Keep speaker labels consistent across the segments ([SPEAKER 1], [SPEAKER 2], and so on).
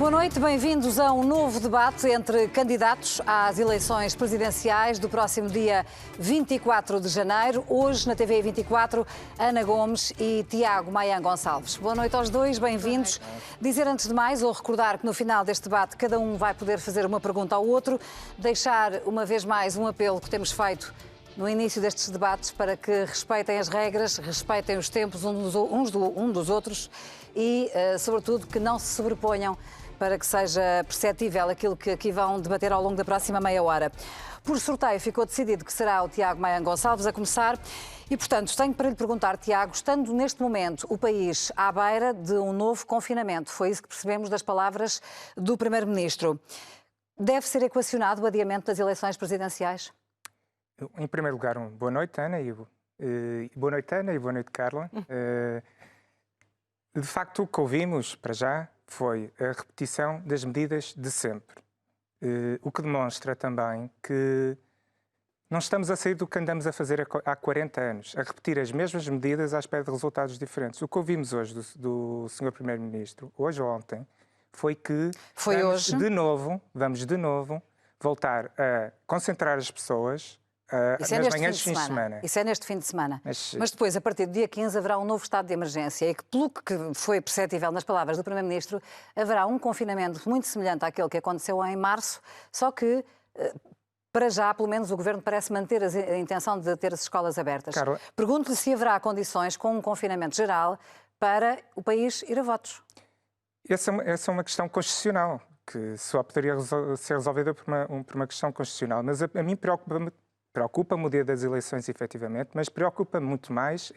[SPEAKER 1] Boa noite, bem-vindos a um novo debate entre candidatos às eleições presidenciais do próximo dia 24 de janeiro. Hoje, na TV 24, Ana Gomes e Tiago Maian Gonçalves. Boa noite aos dois, bem-vindos. Dizer antes de mais, ou recordar que no final deste debate cada um vai poder fazer uma pergunta ao outro, deixar uma vez mais um apelo que temos feito no início destes debates para que respeitem as regras, respeitem os tempos uns dos outros e, sobretudo, que não se sobreponham para que seja perceptível aquilo que aqui vão debater ao longo da próxima meia hora. Por sorteio ficou decidido que será o Tiago Maian Gonçalves a começar e, portanto, tenho para lhe perguntar, Tiago, estando neste momento o país à beira de um novo confinamento, foi isso que percebemos das palavras do Primeiro-Ministro, deve ser equacionado o adiamento das eleições presidenciais?
[SPEAKER 2] Em primeiro lugar, boa noite, Ana, boa noite, Ana, e boa noite, Carla. De facto, o que ouvimos, para já, foi a repetição das medidas de sempre. O que demonstra também que não estamos a sair do que andamos a fazer há 40 anos, a repetir as mesmas medidas à espera de resultados diferentes. O que ouvimos hoje do Sr. Primeiro-Ministro, hoje ou ontem, foi que vamos de novo voltar a concentrar as pessoas nas manhãs de fim de semana.
[SPEAKER 1] Isso é neste fim de semana. Mas depois, a partir do dia 15, haverá um novo estado de emergência e que, pelo que foi perceptível nas palavras do Primeiro-Ministro, haverá um confinamento muito semelhante àquele que aconteceu em março, só que, para já, pelo menos, o Governo parece manter a intenção de ter as escolas abertas.
[SPEAKER 2] Carla,
[SPEAKER 1] pergunto-lhe se haverá condições, com um confinamento geral, para o país ir a votos.
[SPEAKER 2] Essa é uma questão constitucional, que só poderia ser resolvida por uma questão constitucional. Mas a mim preocupa-me o dia das eleições, efetivamente, mas preocupa-me muito mais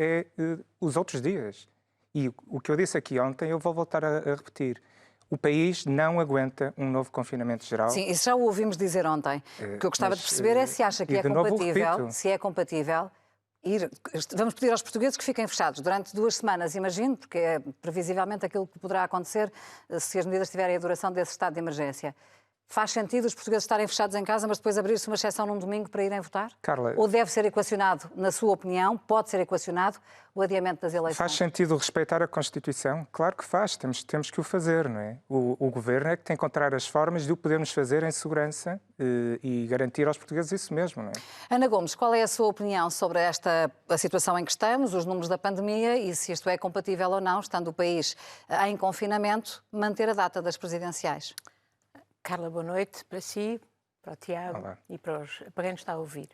[SPEAKER 2] os outros dias. E o que eu disse aqui ontem, eu vou voltar a repetir. O país não aguenta um novo confinamento geral.
[SPEAKER 1] Sim, isso já o ouvimos dizer ontem. O que eu gostava de perceber é se acha que é compatível, vamos pedir aos portugueses que fiquem fechados durante 2 semanas, imagino, porque é previsivelmente aquilo que poderá acontecer se as medidas tiverem a duração desse estado de emergência. Faz sentido os portugueses estarem fechados em casa, mas depois abrir-se uma exceção num domingo para irem votar?
[SPEAKER 2] Carla,
[SPEAKER 1] ou deve ser equacionado, na sua opinião, pode ser equacionado o adiamento das eleições?
[SPEAKER 2] Faz sentido respeitar a Constituição? Claro que faz, temos que o fazer, não é? O Governo é que tem que encontrar as formas de o podermos fazer em segurança e garantir aos portugueses isso mesmo, não é?
[SPEAKER 1] Ana Gomes, qual é a sua opinião sobre a situação em que estamos, os números da pandemia e se isto é compatível ou não, estando o país em confinamento, manter a data das presidenciais?
[SPEAKER 3] Carla, boa noite para si, para o Tiago.
[SPEAKER 2] Olá.
[SPEAKER 3] E para quem nos está a ouvir.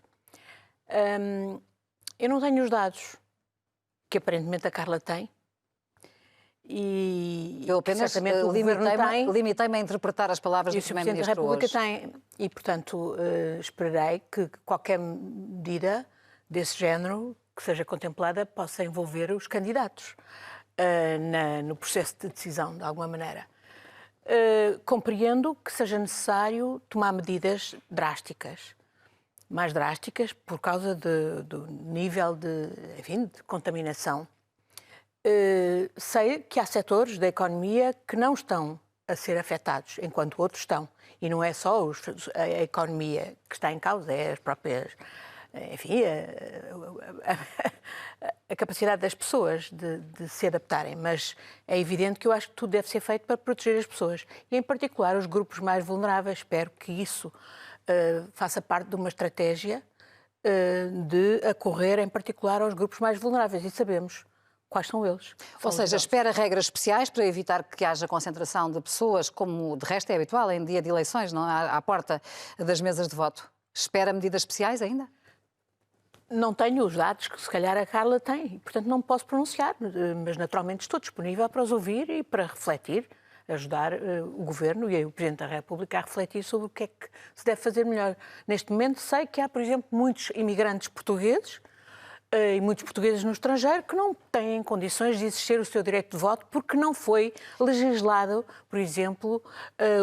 [SPEAKER 3] Eu não tenho os dados que aparentemente a Carla tem. E
[SPEAKER 1] eu apenas limitei-me a interpretar as palavras do Primeiro-Ministro hoje.
[SPEAKER 3] E o Presidente da República tem. E, portanto, esperarei que qualquer medida desse género que seja contemplada possa envolver os candidatos no processo de decisão, de alguma maneira. Compreendo que seja necessário tomar medidas drásticas, mais drásticas por causa do nível de contaminação. Sei que há setores da economia que não estão a ser afetados, enquanto outros estão. E não é só a economia que está em causa, é as próprias... Enfim, a capacidade das pessoas de se adaptarem, mas é evidente que eu acho que tudo deve ser feito para proteger as pessoas e, em particular, os grupos mais vulneráveis. Espero que isso faça parte de uma estratégia de acorrer, em particular, aos grupos mais vulneráveis e sabemos quais são eles.
[SPEAKER 1] Ou seja, espera regras especiais para evitar que haja concentração de pessoas, como de resto é habitual em dia de eleições, não? À porta das mesas de voto. Espera medidas especiais ainda?
[SPEAKER 3] Não tenho os dados que se calhar a Carla tem, portanto não me posso pronunciar, mas naturalmente estou disponível para os ouvir e para refletir, ajudar o Governo e o Presidente da República a refletir sobre o que é que se deve fazer melhor. Neste momento sei que há, por exemplo, muitos imigrantes portugueses e muitos portugueses no estrangeiro que não têm condições de exercer o seu direito de voto porque não foi legislado, por exemplo,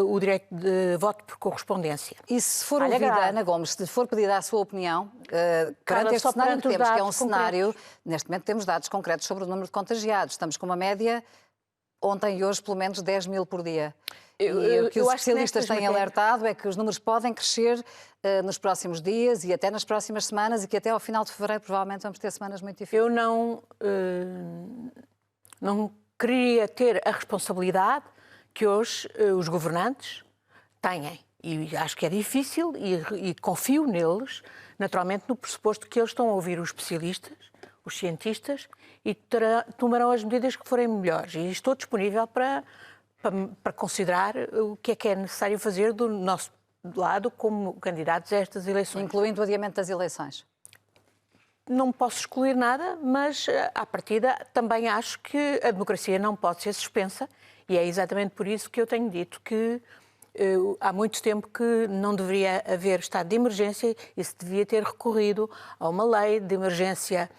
[SPEAKER 3] o direito de voto por correspondência.
[SPEAKER 1] E se for ouvida, Ana Gomes, se for pedida a sua opinião, perante este cenário que temos, que é um cenário, neste momento temos dados concretos sobre o número de contagiados, estamos com uma média, ontem e hoje, pelo menos 10 mil por dia. E o que os especialistas têm alertado é que os números podem crescer nos próximos dias e até nas próximas semanas e que até ao final de fevereiro provavelmente vamos ter semanas muito difíceis.
[SPEAKER 3] Eu não queria ter a responsabilidade que hoje os governantes têm. E acho que é difícil e confio neles, naturalmente, no pressuposto que eles estão a ouvir os especialistas, os cientistas, e tomarão as medidas que forem melhores. E estou disponível para considerar o que é necessário fazer do nosso lado como candidatos a estas eleições.
[SPEAKER 1] Incluindo o adiamento das eleições.
[SPEAKER 3] Não posso excluir nada, mas, à partida, também acho que a democracia não pode ser suspensa e é exatamente por isso que eu tenho dito que há muito tempo que não deveria haver estado de emergência e se devia ter recorrido a uma lei de emergência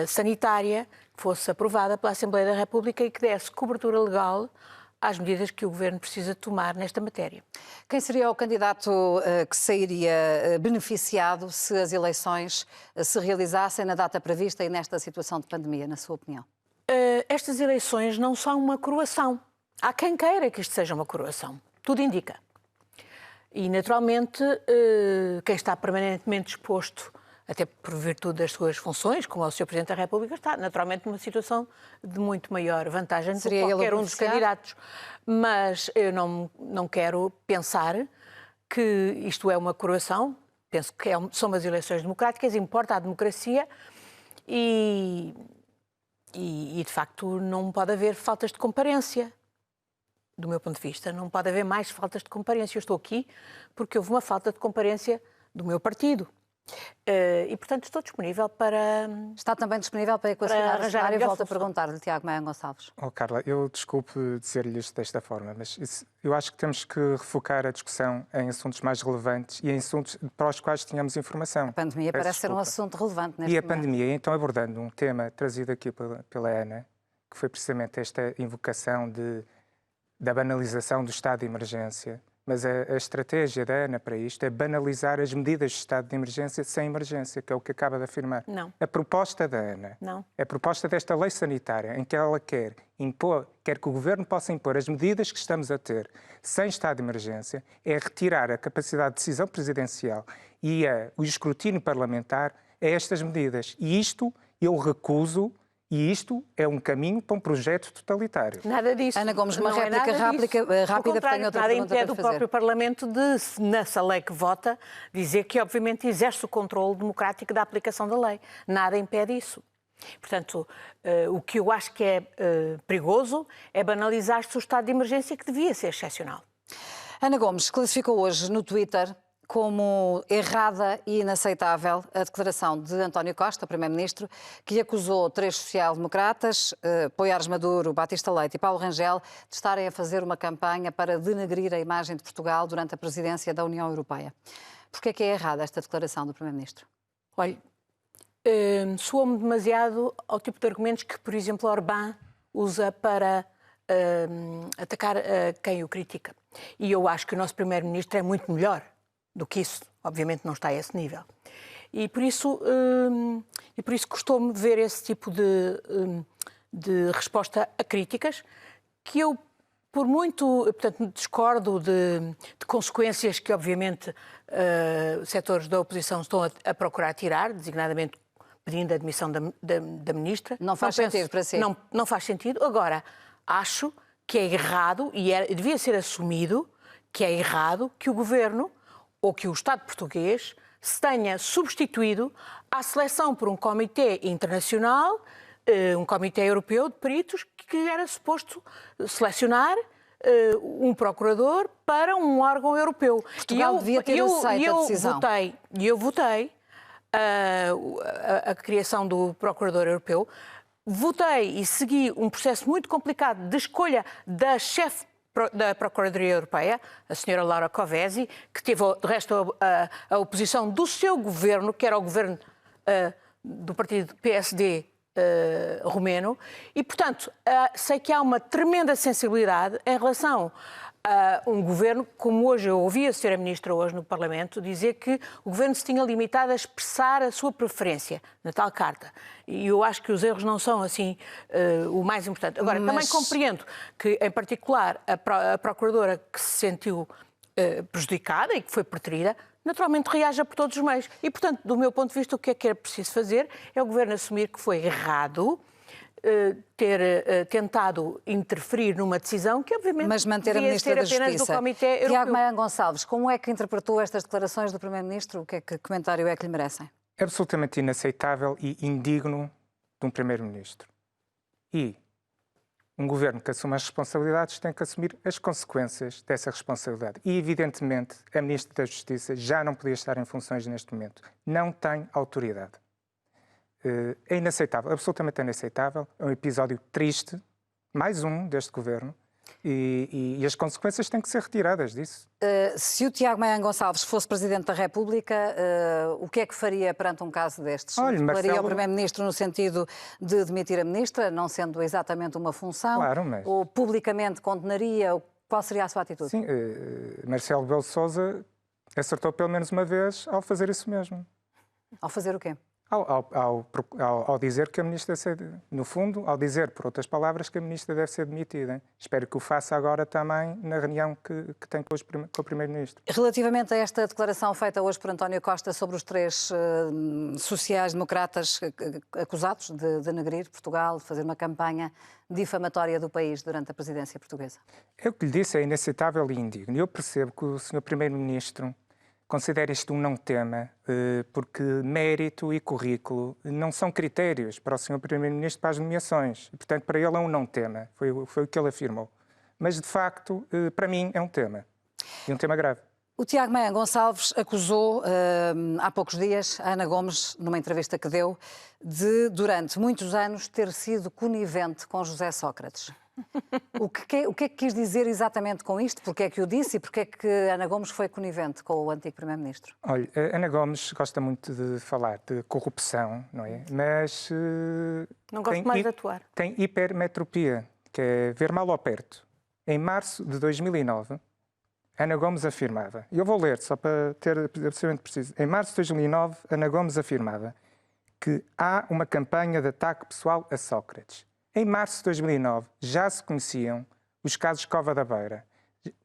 [SPEAKER 3] sanitária que fosse aprovada pela Assembleia da República e que desse cobertura legal às medidas que o Governo precisa tomar nesta matéria.
[SPEAKER 1] Quem seria o candidato que sairia beneficiado se as eleições se realizassem na data prevista e nesta situação de pandemia, na sua opinião?
[SPEAKER 3] Estas eleições não são uma coroação. Há quem queira que isto seja uma coroação. Tudo indica. E, naturalmente, quem está permanentemente exposto, até por virtude das suas funções, como é o Sr. Presidente da República, está naturalmente numa situação de muito maior vantagem do que qualquer um dos candidatos. Mas eu não quero pensar que isto é uma coroação. Penso que são umas eleições democráticas, importa a democracia e, de facto, não pode haver faltas de comparência. Do meu ponto de vista, não pode haver mais faltas de comparência. Eu estou aqui porque houve uma falta de comparência do meu partido. E, portanto, estou disponível para...
[SPEAKER 1] Está também disponível para equacionar o cenário? Volto a perguntar-lhe, Tiago Maia Gonçalves.
[SPEAKER 2] Carla, eu desculpe dizer-lhe isto desta forma, mas eu acho que temos que refocar a discussão em assuntos mais relevantes e em assuntos para os quais tínhamos informação.
[SPEAKER 1] A pandemia parece ser um assunto relevante neste momento.
[SPEAKER 2] E a pandemia, então, abordando um tema trazido aqui pela Ana, que foi precisamente esta invocação da banalização do estado de emergência. Mas a estratégia da Ana para isto é banalizar as medidas de estado de emergência sem emergência, que é o que acaba de afirmar.
[SPEAKER 3] Não.
[SPEAKER 2] A proposta da Ana, a proposta desta lei sanitária, em que ela quer que o Governo possa impor as medidas que estamos a ter sem estado de emergência, é retirar a capacidade de decisão presidencial e o escrutínio parlamentar a estas medidas. E isto eu recuso. E isto é um caminho para um projeto totalitário.
[SPEAKER 3] Nada disso.
[SPEAKER 1] Ana Gomes, uma réplica rápida, porque tenho outra pergunta para fazer.
[SPEAKER 3] Nada impede o próprio Parlamento de, nessa lei que vota, dizer que, obviamente, exerce o controle democrático da aplicação da lei. Nada impede isso. Portanto, o que eu acho que é perigoso é banalizar-se o estado de emergência que devia ser excepcional.
[SPEAKER 1] Ana Gomes classificou hoje no Twitter como errada e inaceitável a declaração de António Costa, Primeiro-Ministro, que acusou 3 social-democratas, Poiares Maduro, Batista Leite e Paulo Rangel, de estarem a fazer uma campanha para denegrir a imagem de Portugal durante a presidência da União Europeia. Porquê é que é errada esta declaração do Primeiro-Ministro?
[SPEAKER 3] Olha, soa-me demasiado ao tipo de argumentos que, por exemplo, Orbán usa para atacar quem o critica. E eu acho que o nosso Primeiro-Ministro é muito melhor do que isso. Obviamente não está a esse nível. E por isso custou-me ver esse tipo de resposta a críticas que eu, por muito, portanto, discordo de consequências que, obviamente, setores da oposição estão a procurar tirar, designadamente pedindo a admissão da Ministra.
[SPEAKER 1] Não faz sentido para si.
[SPEAKER 3] Não faz sentido. Agora, acho que é errado, e devia ser assumido, que é errado que o Governo ou que o Estado português se tenha substituído à seleção por um comitê internacional, um comitê europeu de peritos, que era suposto selecionar um procurador para um órgão europeu.
[SPEAKER 1] Portugal devia ter aceito a decisão.
[SPEAKER 3] Eu votei a criação do procurador europeu, votei e segui um processo muito complicado de escolha da chefe da Procuradoria Europeia, a senhora Laura Kövesi, que teve, de resto, a oposição do seu governo, que era o governo do partido PSD romeno, e, portanto, sei que há uma tremenda sensibilidade em relação a um governo, como hoje eu ouvi a senhora Ministra hoje no Parlamento, dizer que o governo se tinha limitado a expressar a sua preferência na tal carta. E eu acho que os erros não são, assim, o mais importante. Agora, também compreendo que, em particular, a procuradora que se sentiu prejudicada e que foi preterida, naturalmente reaja por todos os meios. E, portanto, do meu ponto de vista, o que é preciso fazer é o governo assumir que foi errado, ter tentado interferir numa decisão que, obviamente,
[SPEAKER 1] mas manter a
[SPEAKER 3] devia
[SPEAKER 1] Ministra
[SPEAKER 3] ser
[SPEAKER 1] da
[SPEAKER 3] apenas do
[SPEAKER 1] Justiça.
[SPEAKER 3] Comitê Europeu.
[SPEAKER 1] Tiago Maia Gonçalves, como é que interpretou estas declarações do Primeiro-Ministro? Que comentário é que lhe merecem?
[SPEAKER 2] Absolutamente inaceitável e indigno de um Primeiro-Ministro. E um governo que assume as responsabilidades tem que assumir as consequências dessa responsabilidade. E, evidentemente, a Ministra da Justiça já não podia estar em funções neste momento. Não tem autoridade. É inaceitável, absolutamente inaceitável. É um episódio triste, mais um deste governo, e as consequências têm que ser retiradas disso.
[SPEAKER 1] Se o Tiago Maia Gonçalves fosse Presidente da República, o que é que faria perante um caso destes?
[SPEAKER 2] Olha,
[SPEAKER 1] declararia ao Primeiro-Ministro no sentido de demitir a Ministra, não sendo exatamente uma função?
[SPEAKER 2] Claro, mas...
[SPEAKER 1] Ou publicamente condenaria? Qual seria a sua atitude?
[SPEAKER 2] Sim, Marcelo Rebelo de Sousa acertou pelo menos uma vez ao fazer isso mesmo.
[SPEAKER 1] Ao fazer o quê?
[SPEAKER 2] Ao dizer que a Ministra deve ser, no fundo, ao dizer, por outras palavras, que a Ministra deve ser demitida. Espero que o faça agora também na reunião que tem com o Primeiro-Ministro.
[SPEAKER 1] Relativamente a esta declaração feita hoje por António Costa sobre os 3 sociais-democratas acusados de denegrir Portugal, de fazer uma campanha difamatória do país durante a presidência portuguesa.
[SPEAKER 2] É o que lhe disse, é inaceitável e indigno. Eu percebo que o Sr. Primeiro-Ministro considera isto um não tema, porque mérito e currículo não são critérios para o Sr. Primeiro-Ministro para as nomeações. E, portanto, para ele é um não tema. Foi o que ele afirmou. Mas, de facto, para mim é um tema. E um tema grave.
[SPEAKER 1] O Tiago Maia Gonçalves acusou há poucos dias a Ana Gomes, numa entrevista que deu, de, durante muitos anos, ter sido conivente com José Sócrates. O que é que quis dizer exatamente com isto? Porque é que o disse e porque é que Ana Gomes foi conivente com o antigo Primeiro-Ministro?
[SPEAKER 2] Olha, a Ana Gomes gosta muito de falar de corrupção, não é? Mas...
[SPEAKER 3] não gosto mais de atuar.
[SPEAKER 2] Tem hipermetropia, que é ver mal ao perto. Em março de 2009, Ana Gomes afirmava, e eu vou ler só para ter absolutamente preciso, em março de 2009, Ana Gomes afirmava que há uma campanha de ataque pessoal a Sócrates. Em março de 2009 já se conheciam os casos Cova da Beira,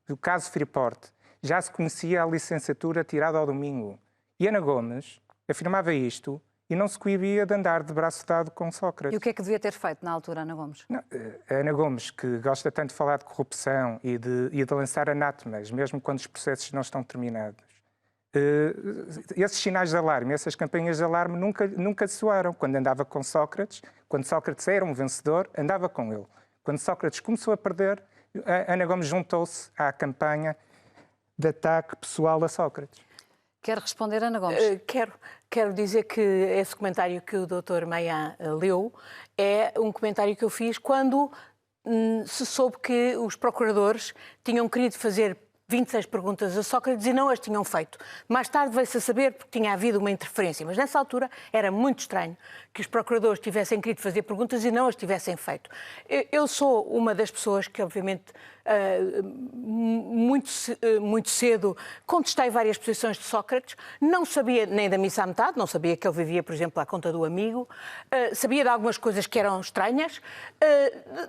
[SPEAKER 2] o caso Freeport, já se conhecia a licenciatura tirada ao domingo. E Ana Gomes afirmava isto e não se coibia de andar de braço dado com Sócrates.
[SPEAKER 1] E o que é que devia ter feito na altura, Ana Gomes?
[SPEAKER 2] Não, a Ana Gomes, que gosta tanto de falar de corrupção e de lançar anátemas, mesmo quando os processos não estão terminados, esses sinais de alarme, essas campanhas de alarme nunca soaram. Quando andava com Sócrates, quando Sócrates era um vencedor, andava com ele. Quando Sócrates começou a perder, a Ana Gomes juntou-se à campanha de ataque pessoal a Sócrates.
[SPEAKER 1] Quer responder, Ana Gomes?
[SPEAKER 3] Quero dizer que esse comentário que o Dr. Maia leu é um comentário que eu fiz quando se soube que os procuradores tinham querido fazer 26 perguntas a Sócrates e não as tinham feito. Mais tarde veio-se a saber porque tinha havido uma interferência, mas nessa altura era muito estranho que os procuradores tivessem querido fazer perguntas e não as tivessem feito. Eu sou uma das pessoas que, obviamente, muito cedo contestei várias posições de Sócrates, não sabia nem da missa à metade, não sabia que ele vivia, por exemplo, à conta do amigo, sabia de algumas coisas que eram estranhas,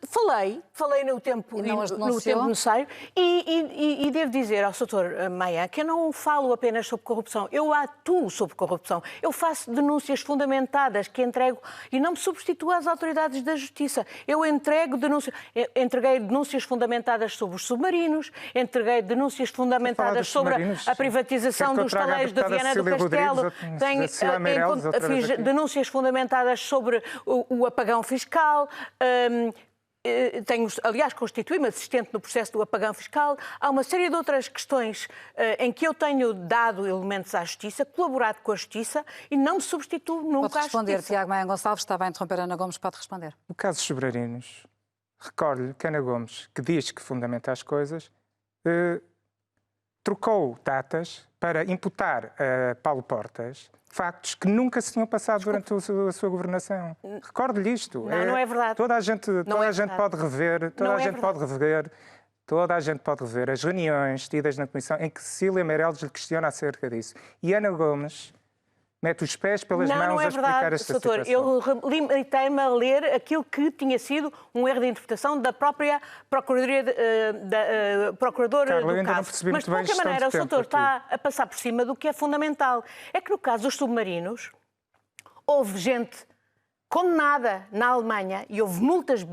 [SPEAKER 3] falei no tempo necessário e devo dizer ao Sr. Maia que eu não falo apenas sobre corrupção, eu atuo sobre corrupção, eu faço denúncias fundamentadas que entrego e não me substituo às autoridades da Justiça, eu entreguei denúncias fundamentadas sobre os submarinos, entreguei denúncias fundamentadas sobre a privatização dos taleiros de Viana do Castelo, fiz denúncias fundamentadas sobre o apagão fiscal, aliás, constituí-me assistente no processo do apagão fiscal. Há uma série de outras questões em que eu tenho dado elementos à Justiça, colaborado com a Justiça e não me substituo nunca à Justiça.
[SPEAKER 1] Pode responder, Tiago Maia Gonçalves, estava a interromper a Ana Gomes, pode responder.
[SPEAKER 2] No caso dos sobrarinos, recordo-lhe que Ana Gomes, que diz que fundamenta as coisas, trocou datas para imputar a Paulo Portas factos que nunca se tinham passado durante a sua governação. Recordo-lhe isto.
[SPEAKER 3] Não é verdade.
[SPEAKER 2] Toda a gente pode rever, toda a gente pode rever as reuniões tidas na Comissão em que Cecília Meirelles lhe questiona acerca disso. E Ana Gomes mete os pés pelas mãos a explicar esta situação.
[SPEAKER 3] Eu limitei-me a ler aquilo que tinha sido um erro de interpretação da própria Procuradora do caso. Mas, de qualquer maneira, o Sr. está a passar por cima do que é fundamental. É que, no caso dos submarinos, houve gente condenada na Alemanha e houve multas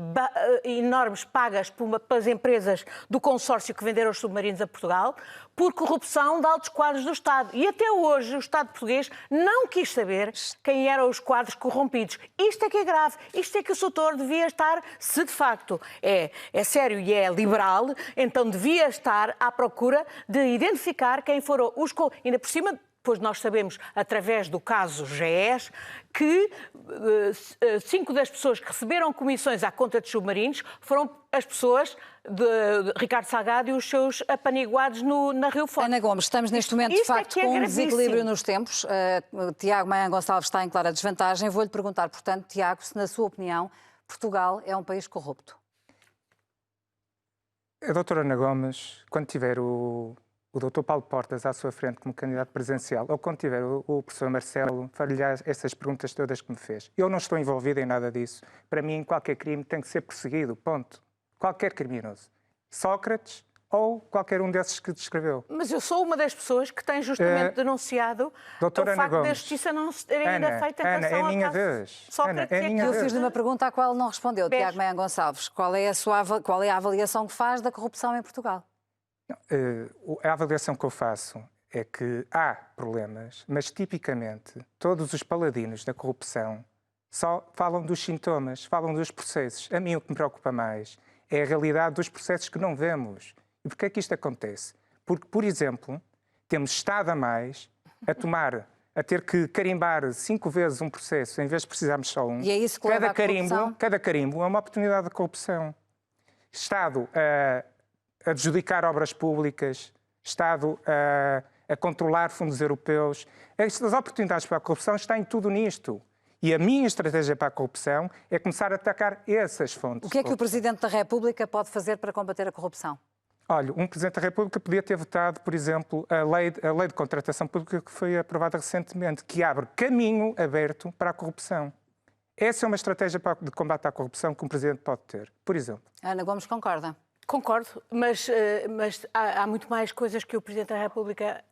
[SPEAKER 3] enormes pagas pelas empresas do consórcio que venderam os submarinos a Portugal por corrupção de altos quadros do Estado. E até hoje o Estado português não quis saber quem eram os quadros corrompidos. Isto é que é grave. Isto é que o Soutor devia estar, se de facto é sério e é liberal, então devia estar à procura de identificar quem foram os... Ainda por cima... Depois nós sabemos, através do caso GES, que 5 das pessoas que receberam comissões à conta de submarinos foram as pessoas de Ricardo Salgado e os seus apaniguados na Rio Forte.
[SPEAKER 1] Ana Gomes, estamos neste momento, de facto, com um desequilíbrio nos tempos. Tiago Maia Gonçalves está em clara desvantagem. Vou-lhe perguntar, portanto, Tiago, se na sua opinião Portugal é um país corrupto.
[SPEAKER 2] A doutora Ana Gomes, quando tiver o doutor Paulo Portas à sua frente como candidato presidencial, ou quando tiver o professor Marcelo, farei-lhe essas perguntas todas que me fez. Eu não estou envolvido em nada disso. Para mim, qualquer crime tem que ser perseguido, ponto. Qualquer criminoso. Sócrates ou qualquer um desses que descreveu.
[SPEAKER 3] Mas eu sou uma das pessoas que tem justamente denunciado o facto da justiça não ter ainda feita em relação ao caso Sócrates.
[SPEAKER 1] Eu fiz-lhe uma pergunta à qual não respondeu, Tiago Maia Gonçalves. Qual é a avaliação que faz da corrupção em Portugal?
[SPEAKER 2] A avaliação que eu faço é que há problemas, mas tipicamente todos os paladinos da corrupção só falam dos sintomas, falam dos processos. A mim o que me preocupa mais é a realidade dos processos que não vemos. E porquê é que isto acontece? Porque, por exemplo, temos Estado a mais a ter que carimbar 5 vezes um processo em vez de precisarmos só um.
[SPEAKER 1] E é isso que leva à corrupção?
[SPEAKER 2] Cada carimbo é uma oportunidade de corrupção. Estado a adjudicar obras públicas, Estado a controlar fundos europeus. As oportunidades para a corrupção estão em tudo nisto. E a minha estratégia para a corrupção é começar a atacar essas fontes.
[SPEAKER 1] O que é que o Presidente da República pode fazer para combater a corrupção?
[SPEAKER 2] Olha, um Presidente da República podia ter votado, por exemplo, a lei de contratação pública que foi aprovada recentemente, que abre caminho aberto para a corrupção. Essa é uma estratégia de combate à corrupção que um Presidente pode ter, por exemplo.
[SPEAKER 1] Ana Gomes concorda?
[SPEAKER 3] Concordo, mas há muito mais coisas que a Presidente da República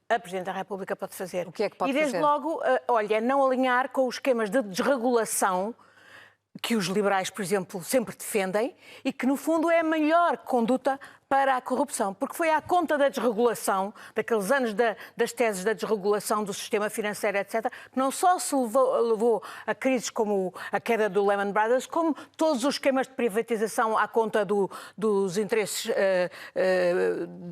[SPEAKER 3] pode fazer.
[SPEAKER 1] O que é que pode fazer?
[SPEAKER 3] E desde logo, olha, não alinhar com os esquemas de desregulação que os liberais, por exemplo, sempre defendem e que, no fundo, é a melhor conduta para a corrupção, porque foi à conta da desregulação, daqueles anos das teses da desregulação do sistema financeiro, etc., que não só se levou a crises como a queda do Lehman Brothers, como todos os esquemas de privatização à conta dos interesses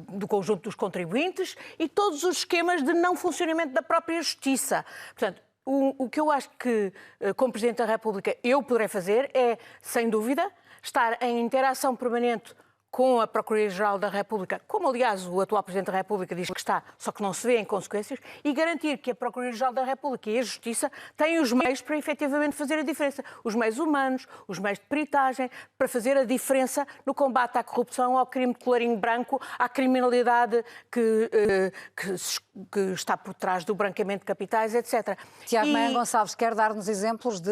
[SPEAKER 3] do conjunto dos contribuintes e todos os esquemas de não funcionamento da própria justiça. Portanto, o que eu acho que, como Presidente da República, eu poderei fazer é, sem dúvida, estar em interação permanente com a Procuradoria-Geral da República, como aliás o atual Presidente da República diz que está, só que não se vê em consequências, e garantir que a Procuradoria-Geral da República e a Justiça têm os meios para efetivamente fazer a diferença. Os meios humanos, os meios de peritagem, para fazer a diferença no combate à corrupção, ao crime de colarinho branco, à criminalidade que está por trás do branqueamento de capitais, etc.
[SPEAKER 1] Tiago Maia Gonçalves, quer dar-nos exemplos de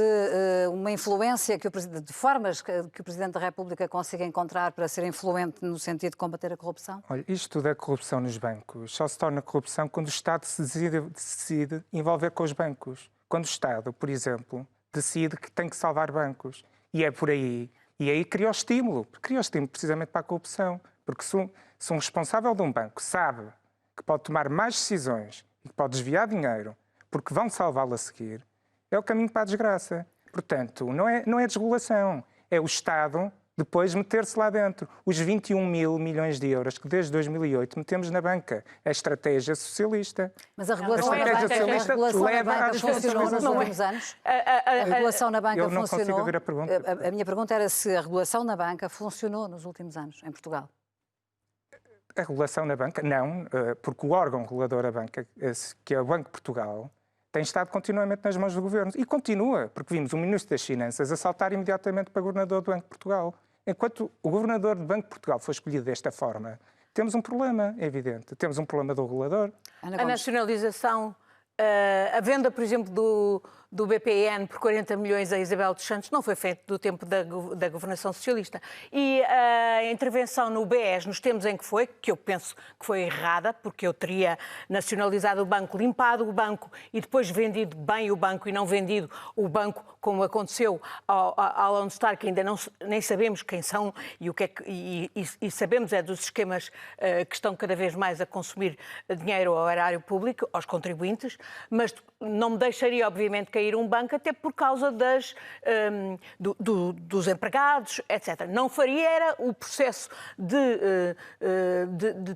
[SPEAKER 1] uma influência, de formas que o Presidente da República consiga encontrar para ser influente no sentido de combater a corrupção?
[SPEAKER 2] Olha, isto da corrupção nos bancos só se torna corrupção quando o Estado se decide envolver com os bancos. Quando o Estado, por exemplo, decide que tem que salvar bancos. E é por aí. E aí cria o estímulo precisamente para a corrupção. Porque se um responsável de um banco sabe que pode tomar mais decisões e que pode desviar dinheiro porque vão salvá-lo a seguir, é o caminho para a desgraça. Portanto, não é desregulação, é o Estado depois meter-se lá dentro. Os 21 mil milhões de euros que desde 2008 metemos na banca. A estratégia socialista.
[SPEAKER 1] Mas a regulação na banca funcionou nos últimos anos? A regulação na banca funcionou?
[SPEAKER 2] Eu não consigo ouvir a pergunta.
[SPEAKER 1] A minha pergunta era se a regulação na banca funcionou nos últimos anos, em Portugal.
[SPEAKER 2] A regulação na banca, não, porque o órgão regulador da banca, que é o Banco de Portugal, tem estado continuamente nas mãos do governo. E continua, porque vimos o Ministro das Finanças a saltar imediatamente para o Governador do Banco de Portugal. Enquanto o Governador do Banco de Portugal foi escolhido desta forma, temos um problema, é evidente. Temos um problema do regulador.
[SPEAKER 3] A nacionalização A venda, por exemplo, do BPN por 40 milhões a Isabel dos Santos não foi feita do tempo da governação socialista. E a intervenção no BES, nos tempos em que foi, que eu penso que foi errada, porque eu teria nacionalizado o banco, limpado o banco e depois vendido bem o banco e não vendido o banco, como aconteceu ao Lone Star, que ainda nem sabemos quem são e o que é e sabemos é dos esquemas que estão cada vez mais a consumir dinheiro ao erário público, aos contribuintes, mas não me deixaria, obviamente, cair um banco até por causa dos empregados, etc. Não faria era o processo de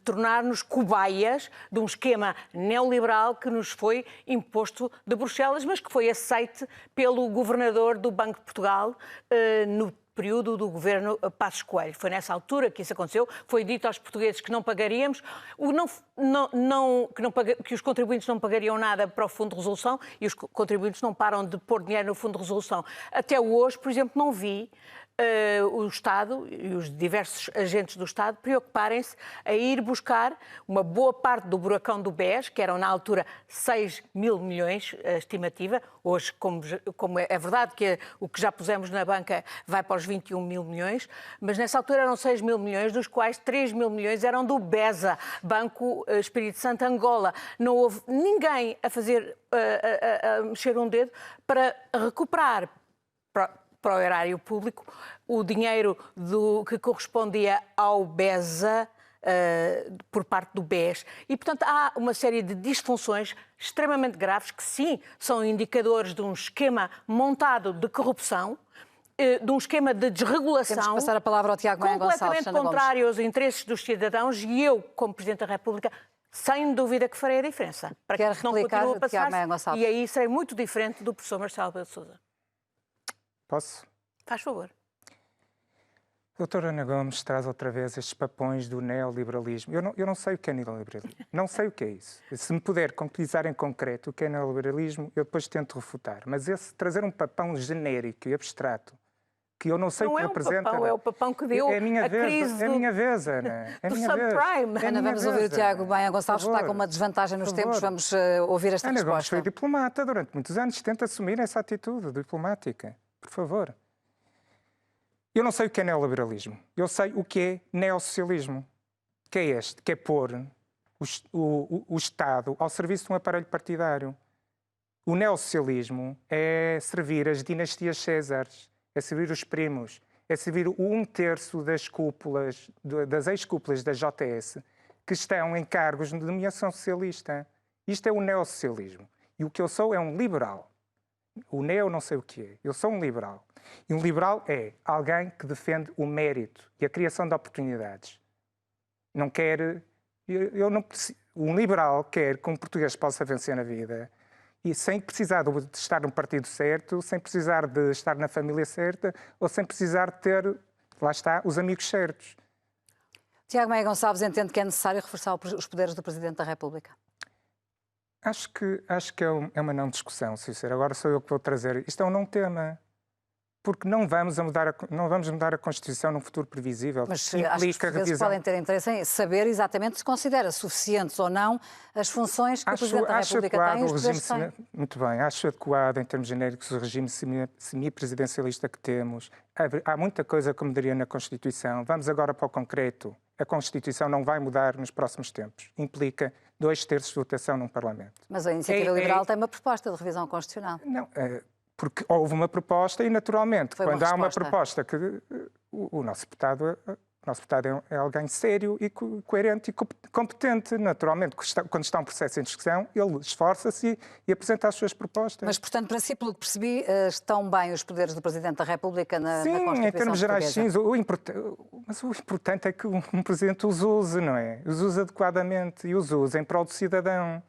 [SPEAKER 3] tornar-nos cobaias de um esquema neoliberal que nos foi imposto de Bruxelas, mas que foi aceite pelo governador do Banco de Portugal no período do governo Passos Coelho. Foi nessa altura que isso aconteceu. Foi dito aos portugueses que não pagaríamos, que os contribuintes não pagariam nada para o Fundo de Resolução e os contribuintes não param de pôr dinheiro no Fundo de Resolução. Até hoje, por exemplo, não vi o Estado e os diversos agentes do Estado preocuparem-se a ir buscar uma boa parte do buracão do BES, que eram na altura 6 mil milhões, a estimativa. Hoje, como é verdade que o que já pusemos na banca vai para os 21 mil milhões, mas nessa altura eram 6 mil milhões, dos quais 3 mil milhões eram do BESA, Banco Espírito Santo Angola. Não houve ninguém a mexer um dedo para recuperar para o erário público o dinheiro que correspondia ao BESA por parte do BES. E, portanto, há uma série de disfunções extremamente graves que, sim, são indicadores de um esquema montado de corrupção, de um esquema de desregulação.
[SPEAKER 1] Temos que passar a palavra ao Tiago Maia Gonçalves.
[SPEAKER 3] Completamente contrário aos interesses dos cidadãos e eu, como Presidente da República, sem dúvida que farei a diferença. Para
[SPEAKER 1] Quer
[SPEAKER 3] que não
[SPEAKER 1] replicar,
[SPEAKER 3] continue a passar.
[SPEAKER 1] Tiago Maia Gonçalves?
[SPEAKER 3] E aí serei muito diferente do professor Marcelo Rebelo de Sousa.
[SPEAKER 2] Posso?
[SPEAKER 3] Faz favor.
[SPEAKER 2] A doutora Ana Gomes traz outra vez estes papões do neoliberalismo. Eu não sei o que é neoliberalismo. Não sei o que é isso. Se me puder concretizar em concreto o que é neoliberalismo, eu depois tento refutar. Mas trazer um papão genérico e abstrato, que eu não sei o que representa...
[SPEAKER 3] Não é o papão que deu
[SPEAKER 2] a minha vez,
[SPEAKER 3] crise
[SPEAKER 2] É a minha vez, Ana. É a minha vez.
[SPEAKER 1] Ana, vamos ouvir o Tiago Maia Gonçalves, que está com uma desvantagem nos tempos. Vamos ouvir esta
[SPEAKER 2] Ana Gomes
[SPEAKER 1] resposta.
[SPEAKER 2] foi diplomata durante muitos anos. Tenta assumir essa atitude diplomática. Por favor. Eu não sei o que é neoliberalismo. Eu sei o que é neossocialismo. Que é este? Que é pôr o Estado ao serviço de um aparelho partidário. O neossocialismo é servir as dinastias Césares, é servir os primos, é servir um terço das cúpulas, das ex-cúpulas da JS, que estão em cargos de nomeação socialista. Isto é o neossocialismo. E o que eu sou é um liberal. O neo não sei o que é. Eu sou um liberal. E um liberal é alguém que defende o mérito e a criação de oportunidades. Não quer... Um liberal quer que um português possa vencer na vida e sem precisar de estar no partido certo, sem precisar de estar na família certa ou sem precisar de ter, lá está, os amigos certos.
[SPEAKER 1] Tiago Maia Gonçalves entende que é necessário reforçar os poderes do Presidente da República?
[SPEAKER 2] Acho que é uma não discussão, sincero. Agora sou eu que vou trazer. Isto é um não tema. Porque não vamos mudar a Constituição num futuro previsível.
[SPEAKER 1] Mas acho que os portugueses podem ter interesse em saber exatamente se considera suficientes ou não as funções que o Presidente da República tem e os poderes que tem.
[SPEAKER 2] Muito bem, acho adequado, em termos genéricos, o regime semipresidencialista que temos. Há muita coisa que mudaria na Constituição. Vamos agora para o concreto. A Constituição não vai mudar nos próximos tempos. Implica 2/3 de votação num Parlamento.
[SPEAKER 1] Mas a Iniciativa Liberal tem uma proposta de revisão constitucional.
[SPEAKER 2] Não, porque houve uma proposta e, naturalmente, quando há uma proposta que o nosso deputado é alguém sério e coerente e competente. Naturalmente, quando está um processo em discussão, ele esforça-se e apresenta as suas propostas.
[SPEAKER 1] Mas, portanto, para si, pelo que percebi, estão bem os poderes do Presidente da República na Constituição
[SPEAKER 2] Sim, em termos gerais, sim. Mas o importante é que um Presidente os use, não é? Os use adequadamente e os use em prol do cidadão.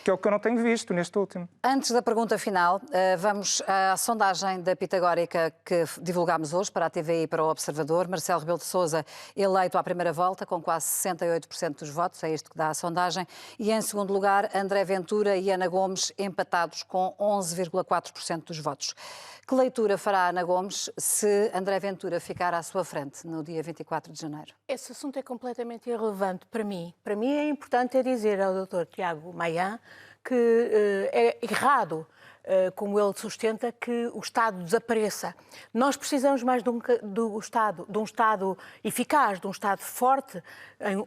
[SPEAKER 2] Que é o que eu não tenho visto neste último.
[SPEAKER 1] Antes da pergunta final, vamos à sondagem da Pitagórica que divulgámos hoje para a TVI e para o Observador. Marcelo Rebelo de Sousa eleito à primeira volta, com quase 68% dos votos, é isto que dá a sondagem. E em segundo lugar, André Ventura e Ana Gomes empatados com 11,4% dos votos. Que leitura fará Ana Gomes se André Ventura ficar à sua frente no dia 24 de janeiro?
[SPEAKER 3] Esse assunto é completamente irrelevante para mim. Para mim é importante dizer ao Dr. Tiago Maia que é errado, como ele sustenta, que o Estado desapareça. Nós precisamos mais de um Estado eficaz, de um Estado forte,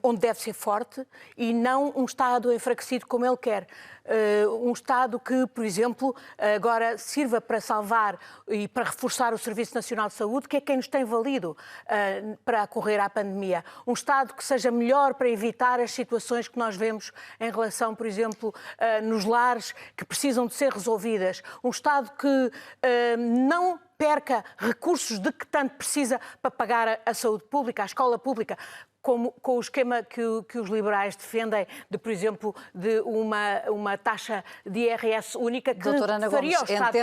[SPEAKER 3] onde deve ser forte, e não um Estado enfraquecido como ele quer. Um Estado que, por exemplo, agora sirva para salvar e para reforçar o Serviço Nacional de Saúde, que é quem nos tem valido para correr à pandemia. Um Estado que seja melhor para evitar as situações que nós vemos em relação, por exemplo, nos lares que precisam de ser resolvidas. Um Estado que não perca recursos de que tanto precisa para pagar a saúde pública, a escola pública, como com o esquema que os liberais defendem, de, por exemplo, de uma taxa de IRS única que
[SPEAKER 1] Doutora Ana
[SPEAKER 3] faria
[SPEAKER 1] Gomes,
[SPEAKER 3] o Estado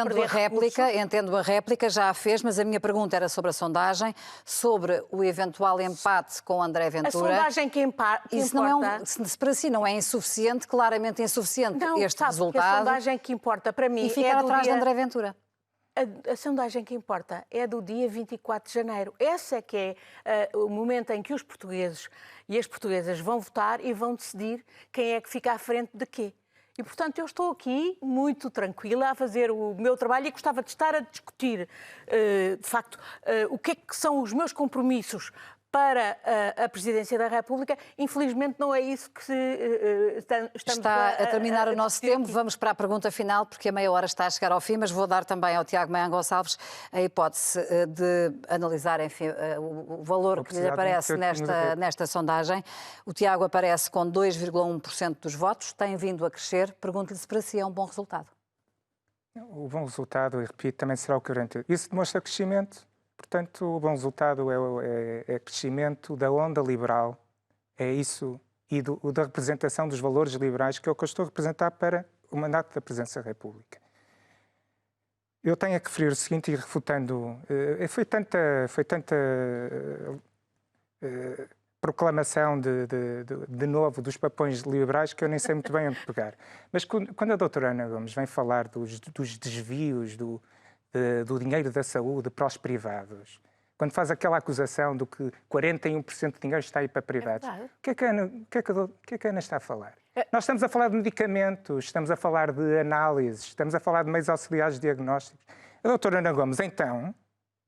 [SPEAKER 1] entendo a réplica, já a fez, mas a minha pergunta era sobre a sondagem, sobre o eventual empate com André Ventura.
[SPEAKER 3] A sondagem que importa...
[SPEAKER 1] Isso não é se para si não é insuficiente, claramente insuficiente este resultado.
[SPEAKER 3] A sondagem que importa para mim
[SPEAKER 1] e ficar atrás de André Ventura.
[SPEAKER 3] A sondagem que importa é do dia 24 de janeiro. Esse é que é o momento em que os portugueses e as portuguesas vão votar e vão decidir quem é que fica à frente de quê. E, portanto, eu estou aqui muito tranquila a fazer o meu trabalho e gostava de estar a discutir, de facto, o que é que são os meus compromissos para a Presidência da República. Infelizmente não é isso que estamos
[SPEAKER 1] Está a terminar o nosso tempo.
[SPEAKER 3] Aqui.
[SPEAKER 1] Vamos para a pergunta final, porque a meia hora está a chegar ao fim, mas vou dar também ao Tiago Maia Gonçalves a hipótese de analisar, enfim, o valor que lhe aparece nesta sondagem. O Tiago aparece com 2,1% dos votos, tem vindo a crescer. Pergunto-lhe se para si é um bom resultado.
[SPEAKER 2] O bom resultado, e repito, também será o que garante. Isso demonstra crescimento. Portanto, o bom resultado é crescimento da onda liberal, é isso, e da representação dos valores liberais, que é o que eu estou a representar para o mandato da Presidência da República. Eu tenho a referir o seguinte, e refutando, foi tanta proclamação de novo dos papões liberais que eu nem sei muito bem onde pegar. Mas quando a doutora Ana Gomes vem falar dos desvios do dinheiro da saúde para os privados, quando faz aquela acusação de que 41% de dinheiro está aí para privados, o que é que a Ana está a falar? Nós estamos a falar de medicamentos, estamos a falar de análises, estamos a falar de meios auxiliares diagnósticos. A doutora Ana Gomes, então,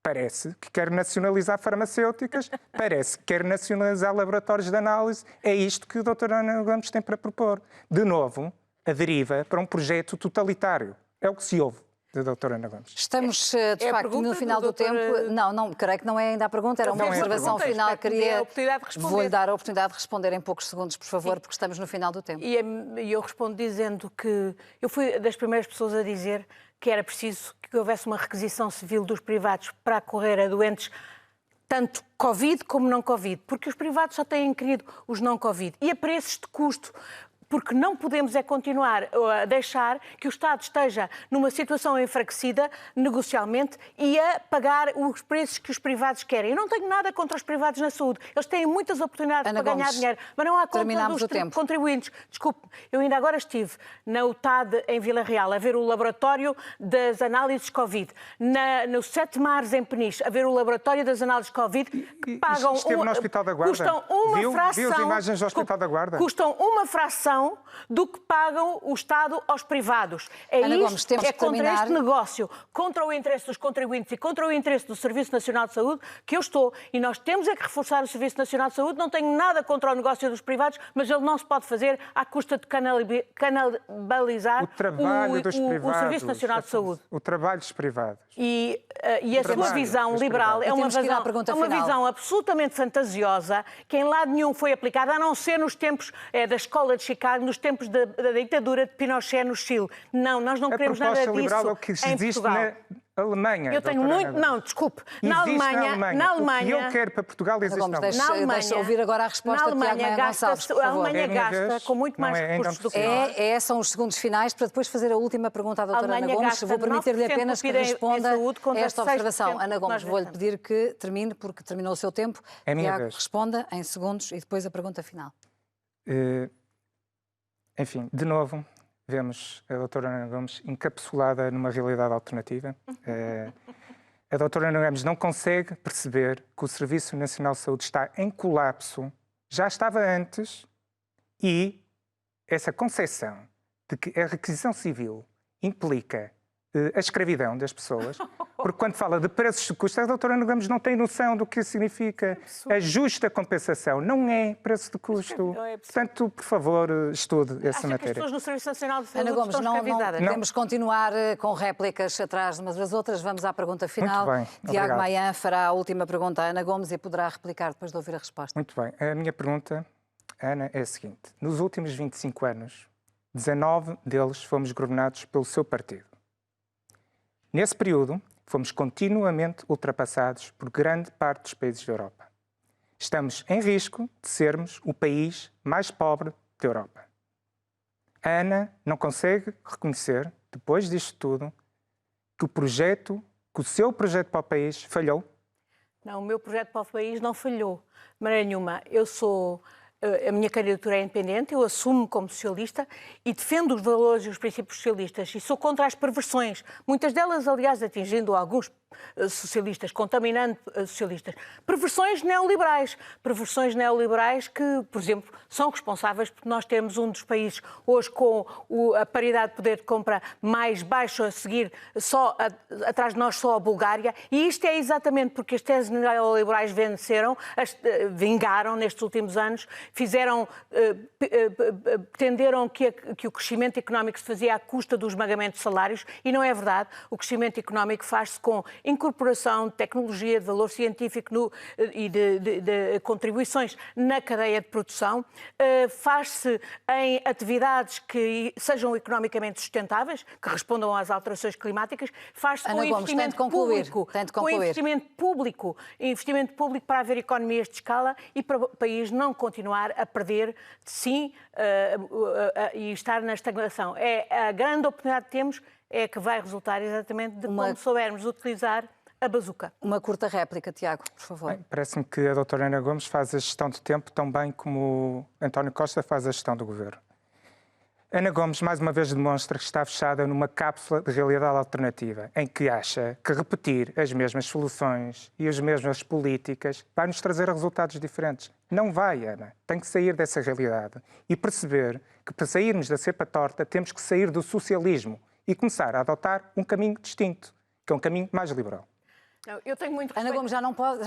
[SPEAKER 2] parece que quer nacionalizar farmacêuticas, parece que quer nacionalizar laboratórios de análise. É isto que a doutora Ana Gomes tem para propor. De novo, a deriva para um projeto totalitário. É o que se ouve da doutora Ana Gomes.
[SPEAKER 1] Estamos, de facto, no final do tempo. Não, creio que não é ainda a pergunta, era uma observação final. Vou-lhe dar a oportunidade de responder em poucos segundos, por favor,
[SPEAKER 3] Sim.
[SPEAKER 1] porque estamos no final do tempo.
[SPEAKER 3] E eu respondo dizendo que eu fui das primeiras pessoas a dizer que era preciso que houvesse uma requisição civil dos privados para acorrer a doentes tanto Covid como não Covid, porque os privados só têm querido os não Covid. E a preços de custo, porque não podemos continuar a deixar que o Estado esteja numa situação enfraquecida negocialmente e a pagar os preços que os privados querem. Eu não tenho nada contra os privados na saúde. Eles têm muitas oportunidades
[SPEAKER 1] Ana
[SPEAKER 3] para ganhar
[SPEAKER 1] Gomes,
[SPEAKER 3] dinheiro, mas não há conta
[SPEAKER 1] terminamos
[SPEAKER 3] dos
[SPEAKER 1] o tempo.
[SPEAKER 3] contribuintes. Desculpe, eu ainda agora estive na UTAD em Vila Real a ver o laboratório das análises Covid, no Sete Mares em Peniche a ver o laboratório das análises Covid, que pagam
[SPEAKER 2] esteve no Hospital da Guarda?
[SPEAKER 3] custam uma fração.
[SPEAKER 2] Viu as imagens do Hospital da Guarda?
[SPEAKER 3] Custam uma fração do que pagam o Estado aos privados. É
[SPEAKER 1] Ana Gomes, temos que
[SPEAKER 3] contra
[SPEAKER 1] terminar.
[SPEAKER 3] este negócio, contra o interesse dos contribuintes e contra o interesse do Serviço Nacional de Saúde que eu estou. E nós temos é que reforçar o Serviço Nacional de Saúde. Não tenho nada contra o negócio dos privados, mas ele não se pode fazer à custa de canibalizar
[SPEAKER 2] o trabalho dos privados,
[SPEAKER 3] o Serviço Nacional de Saúde.
[SPEAKER 2] O trabalho dos privados.
[SPEAKER 3] E a sua visão liberal é uma visão absolutamente fantasiosa que em lado nenhum foi aplicada, a não ser nos tempos da Escola de Chicago, nos tempos da ditadura de Pinochet no Chile. Não, nós não queremos nada disso.
[SPEAKER 2] A proposta liberal é o que existe na Alemanha.
[SPEAKER 3] Eu tenho muito... Não, desculpe. Na Alemanha...
[SPEAKER 2] O que eu quero para Portugal existe na
[SPEAKER 1] Alemanha. Deixa ouvir agora a resposta de Tiago Maia Gonçalves, por favor.
[SPEAKER 3] A Alemanha gasta com muito mais recursos do que nós.
[SPEAKER 1] São os segundos finais para depois fazer a última pergunta à doutora Ana Gomes. Vou permitir-lhe apenas que responda a esta observação. Ana Gomes, vou-lhe pedir que termine, porque terminou o seu tempo. Tiago, responda em segundos e depois a pergunta final.
[SPEAKER 2] Enfim, de novo, vemos a doutora Ana Gomes encapsulada numa realidade alternativa. A doutora Ana Gomes não consegue perceber que o Serviço Nacional de Saúde está em colapso, já estava antes, e essa concepção de que a requisição civil implica a escravidão das pessoas, porque quando fala de preços de custo, a doutora Ana Gomes não tem noção do que isso significa. A justa compensação não é preço de custo. Portanto, por favor, estude essa
[SPEAKER 3] Acha
[SPEAKER 2] matéria.
[SPEAKER 3] que as pessoas no Serviço Nacional de Saúde
[SPEAKER 1] Ana Gomes,
[SPEAKER 3] estão escravizadas?
[SPEAKER 1] temos que continuar com réplicas atrás umas das outras. Vamos à pergunta final.
[SPEAKER 2] Muito bem,
[SPEAKER 1] Tiago
[SPEAKER 2] obrigado.
[SPEAKER 1] Maia fará a última pergunta à Ana Gomes e poderá replicar depois de ouvir a resposta.
[SPEAKER 2] Muito bem. A minha pergunta, Ana, é a seguinte. Nos últimos 25 anos, 19 deles fomos governados pelo seu partido. Nesse período, fomos continuamente ultrapassados por grande parte dos países da Europa. Estamos em risco de sermos o país mais pobre da Europa. A Ana não consegue reconhecer, depois disto tudo, que o seu projeto para o país falhou?
[SPEAKER 3] Não, o meu projeto para o país não falhou. De maneira nenhuma. A minha candidatura é independente, eu assumo-me como socialista e defendo os valores e os princípios socialistas e sou contra as perversões, muitas delas, aliás, atingindo alguns socialistas, contaminando socialistas. Perversões neoliberais que, por exemplo, são responsáveis porque nós temos um dos países hoje com a paridade de poder de compra mais baixo, a seguir atrás de nós só a Bulgária, e isto é exatamente porque as teses neoliberais vingaram nestes últimos anos, pretenderam que o crescimento económico se fazia à custa do esmagamento de salários, e não é verdade. O crescimento económico faz-se com incorporação de tecnologia, de valor científico e de contribuições na cadeia de produção, faz-se em atividades que sejam economicamente sustentáveis, que respondam às alterações climáticas, faz-se com investimento público, investimento público para haver economias de escala e para o país não continuar a perder de si e estar na estagnação. A grande oportunidade que temos é que vai resultar exatamente de quando soubermos utilizar a bazuca.
[SPEAKER 1] Uma curta réplica, Tiago, por favor.
[SPEAKER 2] Parece-me que a doutora Ana Gomes faz a gestão de tempo tão bem como António Costa faz a gestão do governo. Ana Gomes, mais uma vez, demonstra que está fechada numa cápsula de realidade alternativa, em que acha que repetir as mesmas soluções e as mesmas políticas vai nos trazer resultados diferentes. Não vai, Ana. Tem que sair dessa realidade e perceber que, para sairmos da cepa torta, temos que sair do socialismo e começar a adotar um caminho distinto, que é um caminho mais liberal.
[SPEAKER 3] Eu tenho muito respeito.
[SPEAKER 1] Ana Gomes já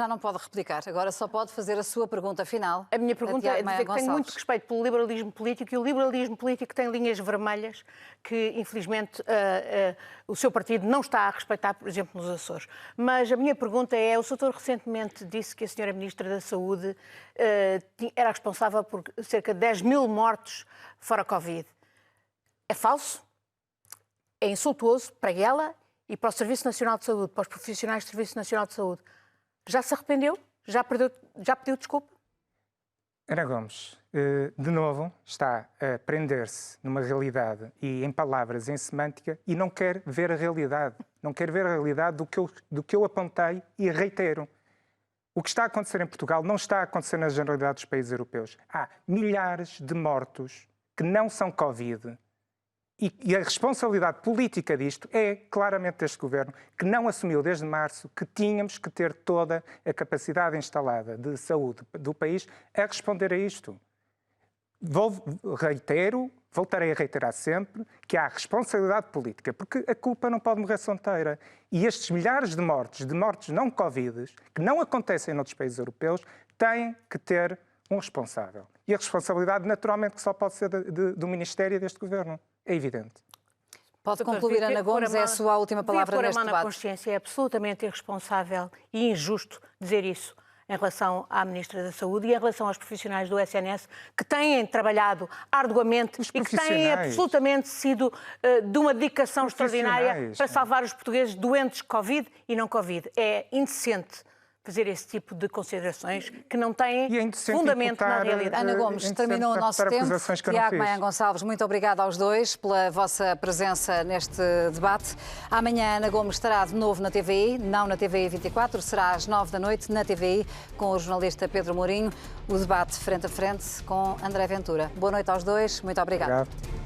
[SPEAKER 1] não pode replicar, agora só pode fazer a sua pergunta final.
[SPEAKER 3] A minha pergunta é dizer que tenho muito respeito pelo liberalismo político, e o liberalismo político tem linhas vermelhas que, infelizmente, o seu partido não está a respeitar, por exemplo, nos Açores. Mas a minha pergunta é, o Soutor recentemente disse que a senhora Ministra da Saúde era responsável por cerca de 10 mil mortos fora Covid. É falso? É insultuoso para ela e para o Serviço Nacional de Saúde, para os profissionais do Serviço Nacional de Saúde. Já se arrependeu? Já pediu desculpa?
[SPEAKER 2] Ana Gomes, de novo, está a prender-se numa realidade e em palavras, em semântica, e não quer ver a realidade. Não quer ver a realidade do que eu apontei e reitero. O que está a acontecer em Portugal não está a acontecer na generalidade dos países europeus. Há milhares de mortos que não são Covid. E a responsabilidade política disto é claramente deste governo, que não assumiu desde março que tínhamos que ter toda a capacidade instalada de saúde do país a responder a isto. Voltarei a reiterar sempre que há responsabilidade política, porque a culpa não pode morrer solteira. E estes milhares de mortes não Covid, que não acontecem noutros países europeus, têm que ter um responsável. E a responsabilidade, naturalmente, que só pode ser do Ministério e deste governo. É evidente.
[SPEAKER 1] Pode concluir, Ana Gomes, é a sua última palavra neste debate.
[SPEAKER 3] Pôr a mão na consciência, é absolutamente irresponsável e injusto dizer isso em relação à Ministra da Saúde e em relação aos profissionais do SNS que têm trabalhado arduamente e que têm absolutamente sido de uma dedicação extraordinária para salvar os portugueses doentes Covid e não Covid. É indecente fazer esse tipo de considerações que não têm fundamento na realidade.
[SPEAKER 1] Ana Gomes, terminou o nosso tempo. Tiago Maia Gonçalves, muito obrigada aos dois pela vossa presença neste debate. Amanhã Ana Gomes estará de novo na TVI, não na TVI 24, será às 9 da noite na TVI com o jornalista Pedro Mourinho. O debate frente a frente com André Ventura. Boa noite aos dois, muito obrigada.
[SPEAKER 2] Obrigado.